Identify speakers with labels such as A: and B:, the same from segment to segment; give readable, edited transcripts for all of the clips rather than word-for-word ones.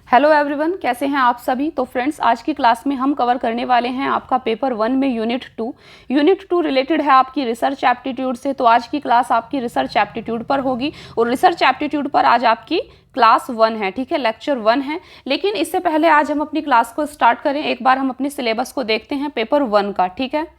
A: Hello everyone, कैसे हैं आप सभी। तो फ्रेंड्स, आज की क्लास में हम कवर करने वाले हैं आपका पेपर 1 में यूनिट 2 रिलेटेड है आपकी रिसर्च एप्टीट्यूड से। तो आज की क्लास आपकी रिसर्च एप्टीट्यूड पर होगी और रिसर्च एप्टीट्यूड पर आज आपकी क्लास 1 है, ठीक है, लेक्चर 1 है। लेकिन इससे पहले आज हम अपनी क्लास को स्टार्ट करें, एक बार हम अपने सिलेबस को देखते हैं पेपर 1 का, ठीक है।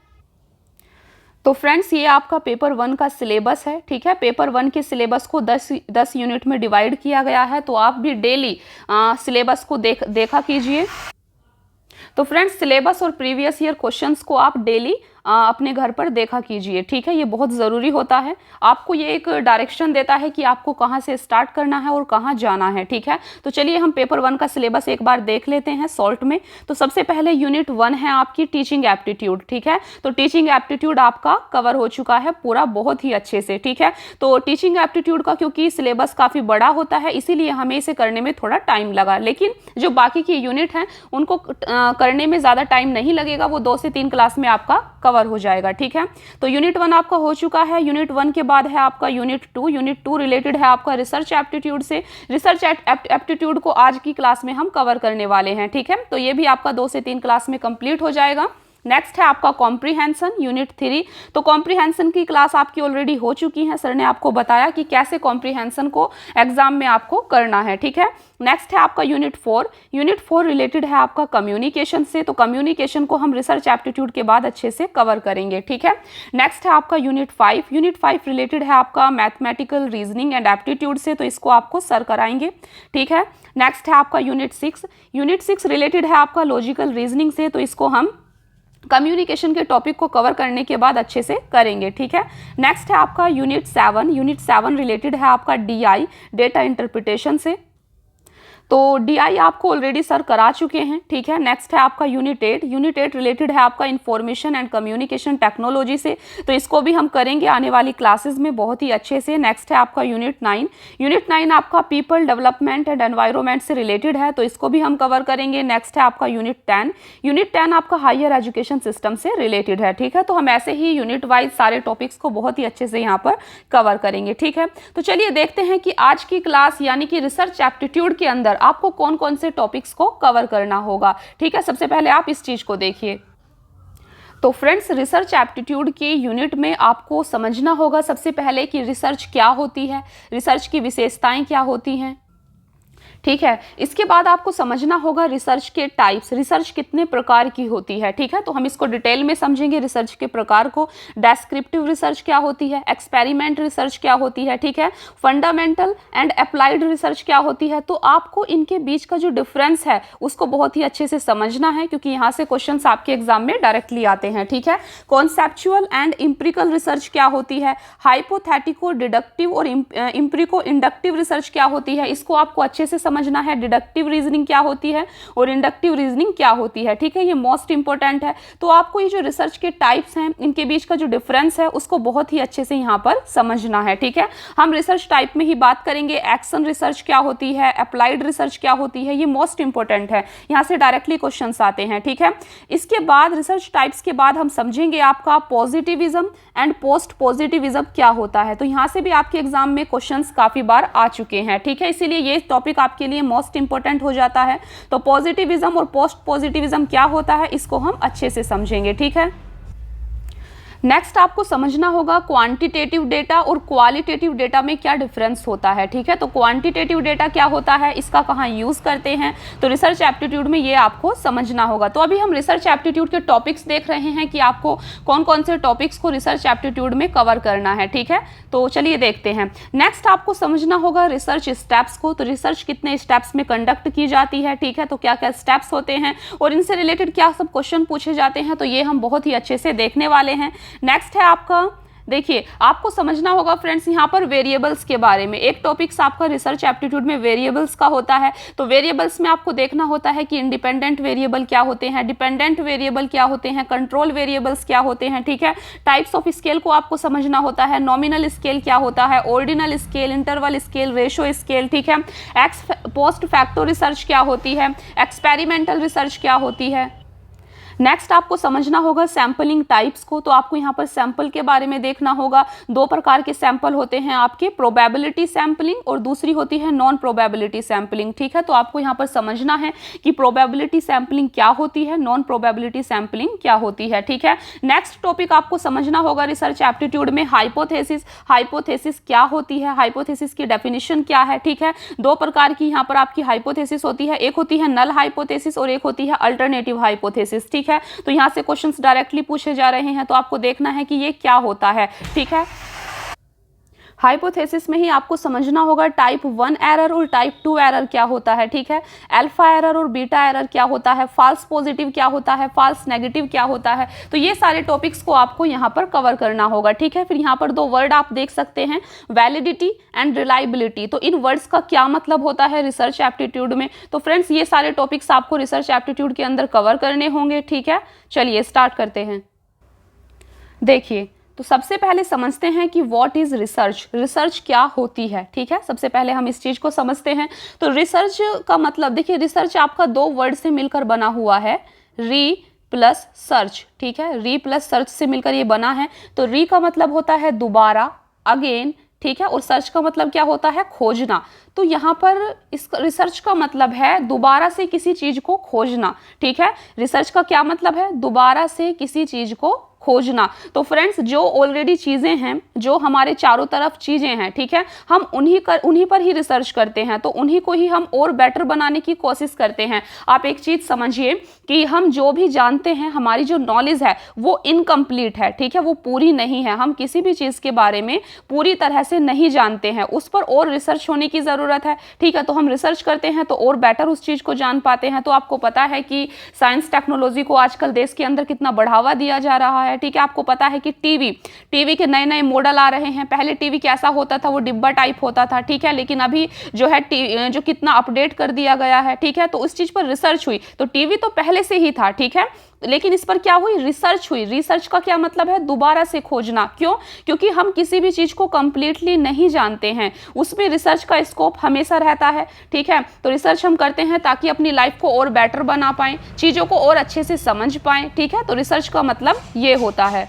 A: तो फ्रेंड्स, ये आपका पेपर 1 का सिलेबस है, ठीक है। पेपर 1 के सिलेबस को 10 यूनिट में डिवाइड किया गया है, तो आप भी डेली सिलेबस को देखा कीजिए। तो फ्रेंड्स, सिलेबस और प्रीवियस ईयर क्वेश्चंस को आप डेली अपने घर पर देखा कीजिए, ठीक है। ये बहुत ज़रूरी होता है, आपको ये एक डायरेक्शन देता है कि आपको कहाँ से स्टार्ट करना है और कहाँ जाना है, ठीक है। तो चलिए हम पेपर 1 का सिलेबस एक बार देख लेते हैं शॉर्ट में। तो सबसे पहले यूनिट 1 है आपकी टीचिंग एप्टीट्यूड, ठीक है। तो टीचिंग एप्टीट्यूड आपका कवर हो चुका है पूरा बहुत ही अच्छे से, ठीक है। तो टीचिंग एप्टीट्यूड का क्योंकि सिलेबस काफ़ी बड़ा होता है, इसीलिए हमें इसे करने में थोड़ा टाइम लगा, लेकिन जो बाकी की यूनिट हैं उनको करने में ज़्यादा टाइम नहीं लगेगा, वो 2 से 3 क्लास में आपका कवर हो जाएगा, ठीक है। तो यूनिट 1 आपका हो चुका है। यूनिट 1 के बाद है आपका यूनिट 2 रिलेटेड है आपका रिसर्च एप्टीट्यूड से। रिसर्च एप्टीट्यूड को आज की क्लास में हम कवर करने वाले हैं, ठीक है। तो ये भी आपका 2 से 3 क्लास में कंप्लीट हो जाएगा। नेक्स्ट है आपका कॉम्प्रीहेंशन यूनिट 3। तो कॉम्प्रीहेंशन की क्लास आपकी ऑलरेडी हो चुकी है, सर ने आपको बताया कि कैसे कॉम्प्रीहेंशन को एग्जाम में आपको करना है, ठीक है। नेक्स्ट है आपका यूनिट 4 रिलेटेड है आपका कम्युनिकेशन से। तो कम्युनिकेशन को हम रिसर्च एप्टीट्यूड के बाद अच्छे से कवर करेंगे, ठीक है। नेक्स्ट है आपका यूनिट 5 रिलेटेड है आपका मैथमेटिकल रीजनिंग एंड एप्टीट्यूड से। तो इसको आपको सर कराएंगे, ठीक है। नेक्स्ट है आपका यूनिट 6 रिलेटेड है आपका लॉजिकल रीजनिंग से। तो इसको हम कम्युनिकेशन के टॉपिक को कवर करने के बाद अच्छे से करेंगे, ठीक है। नेक्स्ट है आपका यूनिट 7 रिलेटेड है आपका DI डेटा इंटरप्रिटेशन से। तो DI आपको ऑलरेडी सर करा चुके हैं, ठीक है। नेक्स्ट है आपका यूनिट 8 रिलेटेड है आपका इंफॉर्मेशन एंड कम्युनिकेशन टेक्नोलॉजी से। तो इसको भी हम करेंगे आने वाली क्लासेस में बहुत ही अच्छे से। नेक्स्ट है आपका यूनिट 9 आपका पीपल डेवलपमेंट एंड एनवायरनमेंट से रिलेटेड है, तो इसको भी हम कवर करेंगे। नेक्स्ट है आपका यूनिट 10 आपका हायर एजुकेशन सिस्टम से रिलेटेड है, ठीक है। तो हम ऐसे ही यूनिट वाइज सारे टॉपिक्स को बहुत ही अच्छे से यहाँ पर कवर करेंगे, ठीक है। तो चलिए देखते हैं कि आज की क्लास यानी कि रिसर्च एप्टीट्यूड के अंदर आपको कौन कौन से टॉपिक्स को कवर करना होगा, ठीक है। सबसे पहले आप इस चीज को देखिए। तो फ्रेंड्स, रिसर्च एप्टीट्यूड के यूनिट में आपको समझना होगा सबसे पहले कि रिसर्च क्या होती है, रिसर्च की विशेषताएं क्या होती हैं, ठीक है। इसके बाद आपको समझना होगा रिसर्च के टाइप्स, रिसर्च कितने प्रकार की होती है, ठीक है। तो हम इसको डिटेल में समझेंगे रिसर्च के प्रकार को। डेस्क्रिप्टिव रिसर्च क्या होती है, एक्सपेरिमेंट रिसर्च क्या होती है, ठीक है। फंडामेंटल एंड अप्लाइड रिसर्च क्या होती है। तो आपको इनके बीच का जो डिफरेंस है उसको बहुत ही अच्छे से समझना है, क्योंकि यहाँ से क्वेश्चंस आपके एग्जाम में डायरेक्टली आते हैं, ठीक है। कॉन्सेप्चुअल एंड इम्प्रिकल रिसर्च क्या होती है, हाइपोथेटिको डिडक्टिव और इम्प्रिको इंडक्टिव रिसर्च क्या होती है, इसको आपको अच्छे से समझना है। डिडक्टिव रीजनिंग क्या होती है और इंडक्टिव रीजनिंग क्या होती है, ठीक है। ये मोस्ट इंपॉर्टेंट है। तो आपको ये जो रिसर्च के टाइप्स हैं इनके बीच का जो डिफरेंस है उसको बहुत ही अच्छे से यहाँ पर समझना है, ठीक है। हम रिसर्च टाइप में ही बात करेंगे। एक्शन रिसर्च क्या होती है, अप्लाइड रिसर्च क्या होती है, ये मोस्ट इंपॉर्टेंट है, यहाँ से डायरेक्टली क्वेश्चन आते हैं, ठीक है। इसके बाद रिसर्च टाइप्स के बाद हम समझेंगे आपका पॉजिटिविज्म एंड पोस्ट पॉजिटिविज्म क्या होता है। तो यहाँ से भी आपके एग्जाम में क्वेश्चन काफी बार आ चुके हैं, ठीक है। इसीलिए ये टॉपिक आपके लिए मोस्ट इंपॉर्टेंट हो जाता है। तो पॉजिटिविज्म और पोस्ट पॉजिटिविज्म क्या होता है इसको हम अच्छे से समझेंगे, ठीक है। नेक्स्ट आपको समझना होगा क्वांटिटेटिव डेटा और क्वालिटेटिव डेटा में क्या डिफरेंस होता है, ठीक है। तो क्वांटिटेटिव डेटा क्या होता है, इसका कहाँ यूज करते हैं, तो रिसर्च एप्टीट्यूड में ये आपको समझना होगा। तो अभी हम रिसर्च एप्टीट्यूड के टॉपिक्स देख रहे हैं कि आपको कौन कौन से टॉपिक्स को रिसर्च एप्टीट्यूड में कवर करना है, ठीक है। तो चलिए देखते हैं। नेक्स्ट आपको समझना होगा रिसर्च स्टेप्स को। तो रिसर्च कितने स्टेप्स में कंडक्ट की जाती है, ठीक है। तो क्या क्या स्टेप्स होते हैं और इनसे रिलेटेड क्या सब क्वेश्चन पूछे जाते हैं, तो ये हम बहुत ही अच्छे से देखने वाले हैं। नेक्स्ट है आपका, देखिए आपको समझना होगा फ्रेंड्स यहाँ पर वेरिएबल्स के बारे में। एक टॉपिक्स आपका रिसर्च एप्टीट्यूड में वेरिएबल्स का होता है। तो वेरिएबल्स में आपको देखना होता है कि इंडिपेंडेंट वेरिएबल क्या होते हैं, डिपेंडेंट वेरिएबल क्या होते हैं, कंट्रोल वेरिएबल्स क्या होते हैं, ठीक है। टाइप्स ऑफ स्केल को आपको समझना होता है। नॉमिनल स्केल क्या होता है, ordinal scale, interval scale, ratio scale, ठीक है। एक्स पोस्ट फैक्टो रिसर्च क्या होती है, एक्सपेरिमेंटल रिसर्च क्या होती है। नेक्स्ट आपको समझना होगा सैंपलिंग टाइप्स को। तो आपको यहाँ पर सैंपल के बारे में देखना होगा। दो प्रकार के सैंपल होते हैं आपके, प्रोबेबिलिटी सैंपलिंग और दूसरी होती है नॉन प्रोबेबिलिटी सैंपलिंग। ठीक है, तो आपको यहाँ पर समझना है कि प्रोबेबिलिटी सैंपलिंग क्या होती है, नॉन प्रोबेबिलिटी सैंपलिंग क्या होती है। ठीक है, नेक्स्ट टॉपिक आपको समझना होगा रिसर्च एप्टीट्यूड में हाइपोथेसिस। हाइपोथेसिस क्या होती है, हाइपोथेसिस की डेफिनेशन क्या है। ठीक है, दो प्रकार की यहाँ पर आपकी हाइपोथेसिस होती है, एक होती है नल हाइपोथेसिस और एक होती है अल्टरनेटिव हाइपोथेसिस। ठीक है, तो यहाँ से क्वेश्चंस डायरेक्टली पूछे जा रहे हैं, तो आपको देखना है कि ये क्या होता है। ठीक है, हाइपोथेसिस में ही आपको समझना होगा टाइप 1 एरर और टाइप 2 एरर क्या होता है। ठीक है, अल्फा एरर और बीटा एरर क्या होता है, फॉल्स पॉजिटिव क्या होता है, फॉल्स नेगेटिव क्या होता है। तो ये सारे टॉपिक्स को आपको यहाँ पर कवर करना होगा। ठीक है, फिर यहाँ पर दो वर्ड आप देख सकते हैं, वैलिडिटी एंड रिलायबिलिटी। तो इन वर्ड्स का क्या मतलब होता है रिसर्च एप्टीट्यूड में। तो फ्रेंड्स ये सारे टॉपिक्स आपको रिसर्च एप्टीट्यूड के अंदर कवर करने होंगे। ठीक है, चलिए स्टार्ट करते हैं। देखिए, तो सबसे पहले समझते हैं कि व्हाट इज रिसर्च, रिसर्च क्या होती है। ठीक है, सबसे पहले हम इस चीज को समझते हैं। तो रिसर्च का मतलब देखिए, रिसर्च आपका दो वर्ड से मिलकर बना हुआ है, री प्लस सर्च। ठीक है, री प्लस सर्च से मिलकर ये बना है। तो री का मतलब होता है दोबारा, अगेन। ठीक है, और सर्च का मतलब क्या होता है, खोजना। तो यहाँ पर इस रिसर्च का मतलब है दोबारा से किसी चीज को खोजना। ठीक है, रिसर्च का क्या मतलब है, दोबारा से किसी चीज को खोजना। तो फ्रेंड्स जो ऑलरेडी चीजें हैं, जो हमारे चारों तरफ चीजें हैं, ठीक है, हम उन्हीं पर ही रिसर्च करते हैं। तो उन्हीं को ही हम और बेटर बनाने की कोशिश करते हैं। आप एक चीज समझिए कि हम जो भी जानते हैं, हमारी जो नॉलेज है वो इनकम्प्लीट है। ठीक है, वो पूरी नहीं है। हम किसी भी चीज के बारे में पूरी तरह से नहीं जानते हैं, उस पर और रिसर्च होने की जरूरत है। ठीक है, तो हम रिसर्च करते हैं तो और बेटर उस चीज को जान पाते हैं। तो आपको पता है कि साइंस टेक्नोलॉजी को आजकल देश के अंदर कितना बढ़ावा दिया जा रहा है। ठीक है, आपको पता है कि टीवी के नए नए मॉडल आ रहे हैं। पहले टीवी कैसा होता था, वो डिब्बा टाइप होता था। ठीक है, लेकिन अभी जो है जो कितना अपडेट कर दिया गया है। ठीक है, तो उस चीज पर रिसर्च हुई। तो टीवी तो पहले से ही था, ठीक है, लेकिन इस पर क्या हुई, रिसर्च हुई। रिसर्च का क्या मतलब है, दोबारा से खोजना। क्यों, क्योंकि हम किसी भी चीज को कंप्लीटली नहीं जानते हैं, उसमें रिसर्च का स्कोप हमेशा रहता है। ठीक है, तो रिसर्च हम करते हैं ताकि अपनी लाइफ को और बेटर बना पाएं, चीजों को और अच्छे से समझ पाएं। ठीक है, तो रिसर्च का मतलब ये होता है।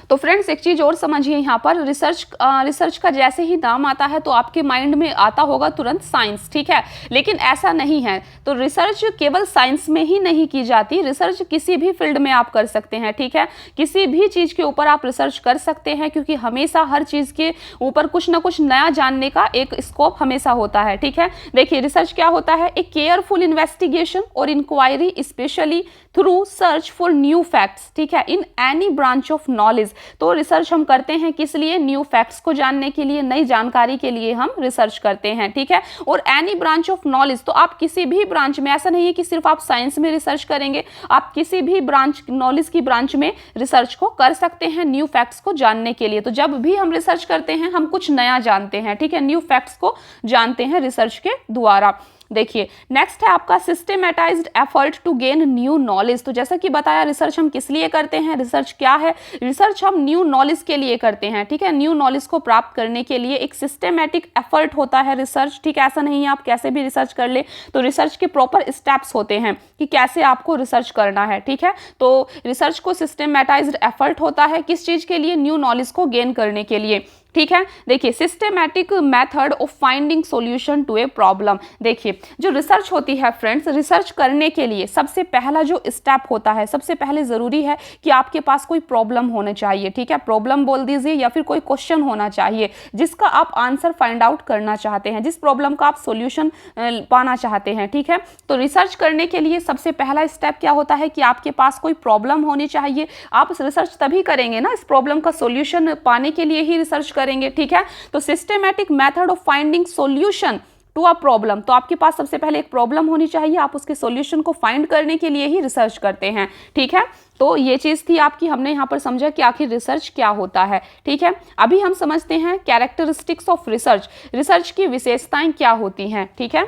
A: तो फ्रेंड्स एक चीज और समझिए, यहाँ पर रिसर्च का जैसे ही नाम आता है तो आपके माइंड में आता होगा तुरंत साइंस। ठीक है, लेकिन ऐसा नहीं है। तो रिसर्च केवल साइंस में ही नहीं की जाती, रिसर्च किसी भी फील्ड में आप कर सकते हैं। ठीक है, किसी भी चीज के ऊपर आप रिसर्च कर सकते हैं, क्योंकि हमेशा हर चीज के ऊपर कुछ ना कुछ नया जानने का एक स्कोप हमेशा होता है। ठीक है, देखिए रिसर्च क्या होता है, एक केयरफुल इन्वेस्टिगेशन और inquiry specially through search for new facts. ठीक है, in any branch of knowledge. तो रिसर्च हम करते हैं किस लिए, न्यू फैक्ट्स को जानने के लिए, नई जानकारी के लिए हम रिसर्च करते हैं। ठीक है, और एनी ब्रांच ऑफ नॉलेज, तो आप किसी भी ब्रांच में, ऐसा नहीं है कि सिर्फ आप साइंस में रिसर्च करेंगे, आप किसी भी ब्रांच, नॉलेज की ब्रांच में रिसर्च को कर सकते हैं न्यू फैक्ट्स को जानने के लिए। तो जब भी हम रिसर्च करते हैं हम कुछ नया जानते हैं। ठीक है, न्यू फैक्ट्स को जानते हैं रिसर्च के द्वारा। देखिए नेक्स्ट है आपका systematised effort to gain new knowledge. तो जैसा कि बताया, रिसर्च हम किस लिए करते हैं, रिसर्च क्या है, रिसर्च हम न्यू नॉलेज के लिए करते हैं। ठीक है, न्यू नॉलेज को प्राप्त करने के लिए एक सिस्टेमेटिक एफर्ट होता है रिसर्च। ठीक है, ऐसा नहीं है आप कैसे भी रिसर्च कर ले। तो रिसर्च के प्रॉपर स्टेप्स होते हैं कि कैसे आपको रिसर्च करना है। ठीक है, तो रिसर्च को सिस्टेमेटाइज्ड एफर्ट होता है किस चीज के लिए, न्यू नॉलेज को गेन करने के लिए। ठीक है, देखिए systematic method of finding solution to a problem. देखिए जो रिसर्च होती है फ्रेंड्स, रिसर्च करने के लिए सबसे पहला जो स्टेप होता है, सबसे पहले जरूरी है कि आपके पास कोई प्रॉब्लम होना चाहिए। ठीक है, प्रॉब्लम बोल दीजिए या फिर कोई क्वेश्चन होना चाहिए जिसका आप आंसर फाइंड आउट करना चाहते हैं, जिस प्रॉब्लम का आप सॉल्यूशन पाना चाहते हैं। ठीक है, तो रिसर्च करने के लिए सबसे पहला स्टेप क्या होता है कि आपके पास कोई प्रॉब्लम होनी चाहिए। आप रिसर्च तभी करेंगे ना, इस प्रॉब्लम का सॉल्यूशन पाने के लिए ही रिसर्च करेंगे। ठीक है, तो systematic method of finding solution to a problem, तो आपके पास सबसे पहले एक प्रॉब्लम होनी चाहिए, आप उसके सॉल्यूशन को फाइंड करने के लिए ही रिसर्च करते हैं। ठीक है, तो ये चीज थी आपकी, हमने यहाँ पर समझा कि आखिर रिसर्च क्या होता है। ठीक है, अभी हम समझते हैं कैरेक्टरिस्टिक्स ऑफ रिसर्च, रिसर्च की विशेषताएं क्या होती हैं। ठीक है,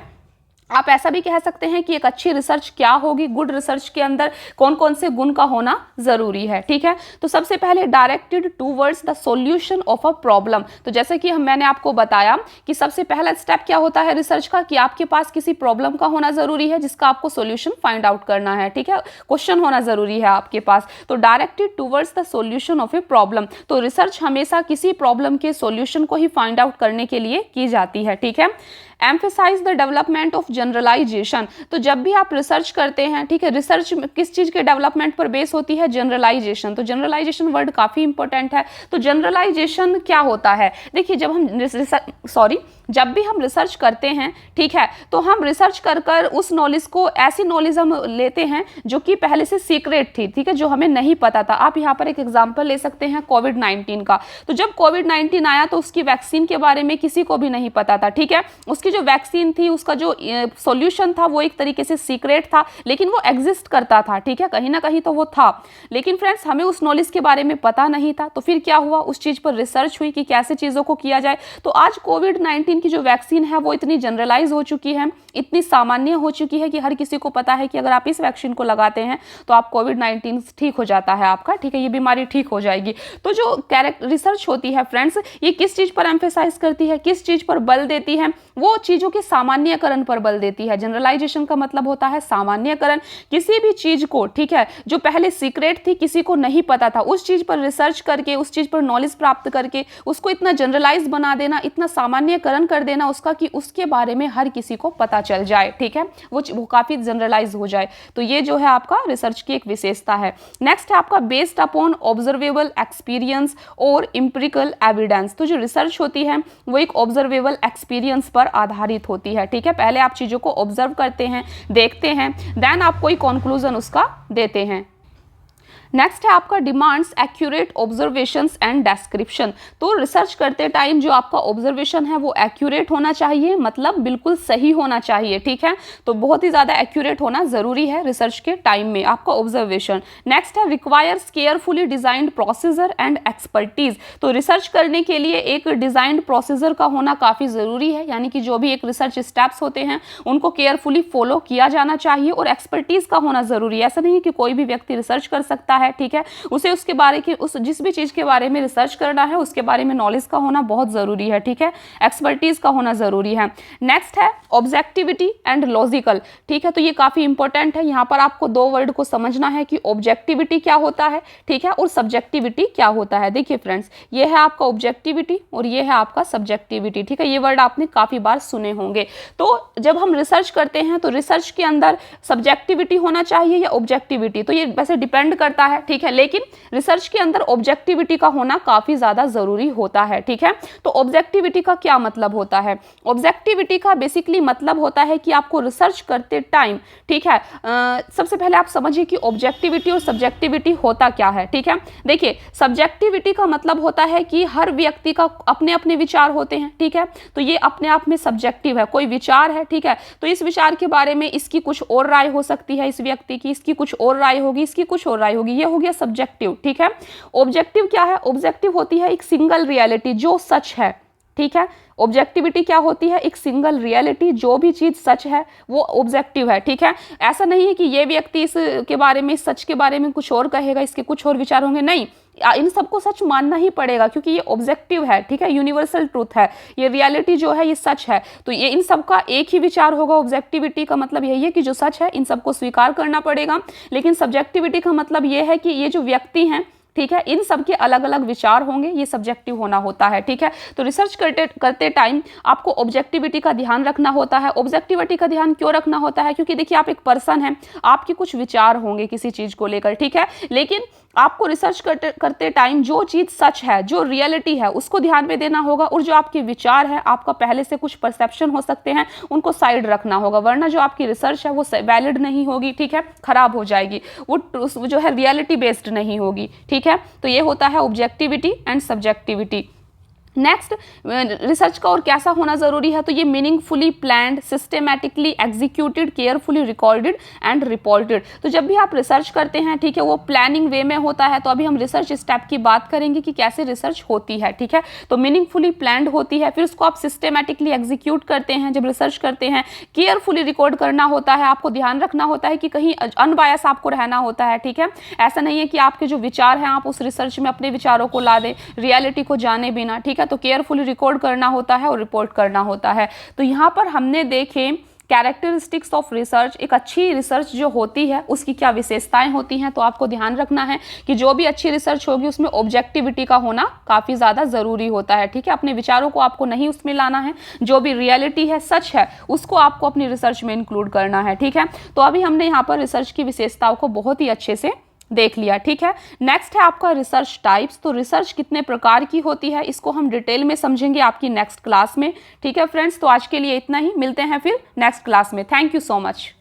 A: आप ऐसा भी कह सकते हैं कि एक अच्छी रिसर्च क्या होगी, गुड रिसर्च के अंदर कौन कौन से गुण का होना जरूरी है, ठीक है। तो सबसे पहले directed towards the solution of a problem. तो जैसे कि मैंने आपको बताया कि सबसे पहला स्टेप क्या होता है रिसर्च का, कि आपके पास किसी प्रॉब्लम का होना जरूरी है जिसका आपको सॉल्यूशन फाइंड आउट करना है, ठीक है, क्वेश्चन होना जरूरी है आपके पास। तो directed towards the solution of a problem, तो रिसर्च हमेशा किसी प्रॉब्लम के सॉल्यूशन को ही फाइंड आउट करने के लिए की जाती है, ठीक है। Emphasize the development of generalization, तो जब भी आप रिसर्च करते हैं, ठीक है, रिसर्च किस चीज के डेवलपमेंट पर बेस होती है, जनरलाइजेशन। तो जनरलाइजेशन वर्ड काफी इंपॉर्टेंट है। तो जनरलाइजेशन क्या होता है, देखिए जब भी हम रिसर्च करते हैं, ठीक है, तो हम रिसर्च कर उस नॉलेज को, ऐसी नॉलेज हम लेते हैं जो कि पहले से सीक्रेट थी, ठीक है, जो हमें नहीं पता था। आप यहाँ पर एक एग्जांपल ले सकते हैं कोविड-19 का। तो जब कोविड-19 आया तो उसकी वैक्सीन के बारे में किसी को भी नहीं पता था, ठीक है। उसकी जो वैक्सीन थी, उसका जो सॉल्यूशन था वो एक तरीके से सीक्रेट था, लेकिन वो एग्जिस्ट करता था, ठीक है, कहीं ना कहीं तो वो था। लेकिन फ्रेंड्स हमें उस नॉलेज के बारे में पता नहीं था, तो फिर क्या हुआ, उस चीज पर रिसर्च हुई कि कैसे चीजों को किया जाए। तो आज कोविड-19 की जो वैक्सीन है वो इतनी जनरलाइज हो चुकी है, इतनी सामान्य हो चुकी है कि हर किसी को पता है कि अगर आप इस वैक्सीन को लगाते हैं तो आप कोविड-19 ठीक हो जाता है आपका, ठीक है, ये बीमारी ठीक हो जाएगी। तो जो रिसर्च होती है फ्रेंड्स, ये किस चीज पर एम्फेसाइज करती है, किस चीज पर बल देती है, वो चीजों के सामान्यकरण पर बल देती है। जनरलाइजेशन का मतलब होता है सामान्यकरण, किसी भी चीज को, ठीक है, जो पहले सीक्रेट थी, किसी को नहीं पता था, उस चीज पर रिसर्च करके, उस चीज पर नॉलेज प्राप्त करके उसको इतना जनरलाइज बना देना, इतना सामान्यकरण कर देना उसका कि उसके बारे में हर किसी को पता चल जाए, ठीक है, वो काफी जनरलाइज हो जाए। तो ये जो है आपका रिसर्च की एक विशेषता है। नेक्स्ट है आपका बेस्ड अपॉन ऑब्जर्वेबल एक्सपीरियंस और एम्पिरिकल एविडेंस। तो जो रिसर्च होती है वो एक ऑब्जर्वेबल एक्सपीरियंस पर आधारित होती है, ठीक है। पहले आप चीजों को ऑब्जर्व करते हैं, देखते हैं, देन आप कोई कंक्लूजन उसका देते हैं। नेक्स्ट है आपका demands accurate observations and description. तो रिसर्च करते टाइम जो आपका ऑब्जर्वेशन है वो एक्यूरेट होना चाहिए, मतलब बिल्कुल सही होना चाहिए, ठीक है। तो बहुत ही ज्यादा एक्यूरेट होना जरूरी है रिसर्च के टाइम में आपका ऑब्जर्वेशन। नेक्स्ट है requires carefully designed procedure and expertise. तो रिसर्च करने के लिए एक डिजाइंड प्रोसीजर का होना काफी जरूरी है, यानी कि जो भी एक रिसर्च स्टेप्स होते हैं उनको केयरफुली फॉलो किया जाना चाहिए, और एक्सपर्टीज का होना जरूरी है। ऐसा नहीं है कि कोई भी व्यक्ति रिसर्च कर सकता है, ठीक है, उसे उसके बारे के जिस भी चीज के बारे में रिसर्च करना है उसके बारे में नॉलेज का होना बहुत जरूरी है, ठीक है, एक्सपर्टीज का होना जरूरी है। नेक्स्ट है ऑब्जेक्टिविटी एंड लॉजिकल, ठीक है। तो ये काफी इंपॉर्टेंट है, यहाँ पर आपको दो वर्ड को समझना है कि ऑब्जेक्टिविटी क्या होता है, ठीक है, और सब्जेक्टिविटी क्या होता है। देखिए फ्रेंड्स, ये है आपका ऑब्जेक्टिविटी और ये है आपका सब्जेक्टिविटी, ठीक है, ये वर्ड आपने काफी बार सुने होंगे। तो जब हम रिसर्च करते हैं तो रिसर्च के अंदर सब्जेक्टिविटी होना चाहिए या ऑब्जेक्टिविटी, तो ये वैसे डिपेंड करता है, ठीक है, लेकिन रिसर्च के अंदर ऑब्जेक्टिविटी का होना काफी ज्यादा जरूरी होता है, ठीक है। तो ऑब्जेक्टिविटी का क्या मतलब होता है, ऑब्जेक्टिविटी का बेसिकली मतलब होता है कि आपको रिसर्च करते टाइम, ठीक है, सबसे पहले आप समझिए कि ऑब्जेक्टिविटी और सब्जेक्टिविटी होता क्या है, ठीक है। देखिए सब्जेक्टिविटी का मतलब होता है कि हर व्यक्ति का अपने अपने विचार होते हैं, ठीक है, तो ये अपने आप में सब्जेक्टिव है। कोई विचार है, ठीक है, तो इस विचार के बारे में इसकी कुछ और राय हो सकती है, इस व्यक्ति की, इसकी कुछ और राय होगी, इसकी कुछ और राय होगी, ये हो गया सब्जेक्टिव, ठीक है। ऑब्जेक्टिव क्या है, ऑब्जेक्टिव होती है एक सिंगल रियलिटी जो सच है, ठीक है। ऑब्जेक्टिविटी क्या होती है, एक सिंगल रियलिटी, जो भी चीज सच है वो ऑब्जेक्टिव है, ठीक है। ऐसा नहीं है कि ये व्यक्ति इसके बारे में, सच के बारे में कुछ और कहेगा, इसके कुछ और विचार होंगे, नहीं, इन सबको सच मानना ही पड़ेगा क्योंकि ये ऑब्जेक्टिव है, ठीक है, यूनिवर्सल ट्रूथ है, ये रियलिटी जो है ये सच है, तो ये इन सबका एक ही विचार होगा। ऑब्जेक्टिविटी का मतलब यही है कि जो सच है इन सबको स्वीकार करना पड़ेगा। लेकिन सब्जेक्टिविटी का मतलब ये है कि ये जो व्यक्ति हैं, ठीक है, इन सब के अलग अलग विचार होंगे, ये सब्जेक्टिव होना होता है, ठीक है। तो रिसर्च करते टाइम आपको ऑब्जेक्टिविटी का ध्यान रखना होता है। ऑब्जेक्टिविटी का ध्यान क्यों रखना होता है, क्योंकि देखिए आप एक पर्सन हैं, आपके कुछ विचार होंगे किसी चीज को लेकर, ठीक है, लेकिन आपको रिसर्च करते टाइम जो चीज सच है, जो रियलिटी है, उसको ध्यान में देना होगा, और जो आपके विचार है, आपका पहले से कुछ परसेप्शन हो सकते हैं, उनको साइड रखना होगा, वरना जो आपकी रिसर्च है वो वैलिड नहीं होगी, ठीक है, खराब हो जाएगी, वो जो है रियलिटी बेस्ड नहीं होगी, ठीक है। तो ये होता है objectivity and subjectivity. Next, research का और कैसा होना ज़रूरी है, तो ये meaningfully planned, systematically executed, carefully recorded and reported. तो जब भी आप रिसर्च करते हैं, ठीक है, वो प्लानिंग वे में होता है। तो अभी हम रिसर्च स्टेप की बात करेंगे कि कैसे रिसर्च होती है, ठीक है। तो मीनिंगफुली प्लान्ड होती है, फिर उसको आप सिस्टेमेटिकली एग्जीक्यूट करते हैं जब रिसर्च करते हैं, केयरफुली रिकॉर्ड करना होता है, आपको ध्यान रखना होता है कि कहीं अनबायस आपको रहना होता है, ठीक है। ऐसा नहीं है कि आपके जो विचार हैं आप उस रिसर्च में अपने विचारों को ला दें रियलिटी को जाने बिना, ठीक है। तो केयरफुली रिकॉर्ड करना होता है और रिपोर्ट करना होता है। तो यहाँ पर हमने देखे कैरेक्टरिस्टिक्स ऑफ रिसर्च, एक अच्छी रिसर्च जो होती है उसकी क्या विशेषताएं होती हैं। तो आपको ध्यान रखना है कि जो भी अच्छी रिसर्च होगी उसमें ऑब्जेक्टिविटी का होना काफ़ी ज़्यादा ज़रूरी होता है, ठीक है। अपने विचारों को आपको नहीं उसमें लाना है, जो भी रियलिटी है, सच है, उसको आपको अपनी रिसर्च में इंक्लूड करना है, ठीक है। तो अभी हमने यहाँ पर रिसर्च की विशेषताओं को बहुत ही अच्छे से देख लिया, ठीक है। नेक्स्ट है आपका रिसर्च टाइप्स। तो रिसर्च कितने प्रकार की होती है इसको हम डिटेल में समझेंगे आपकी नेक्स्ट क्लास में, ठीक है फ्रेंड्स। तो आज के लिए इतना ही, मिलते हैं फिर नेक्स्ट क्लास में। Thank you so much.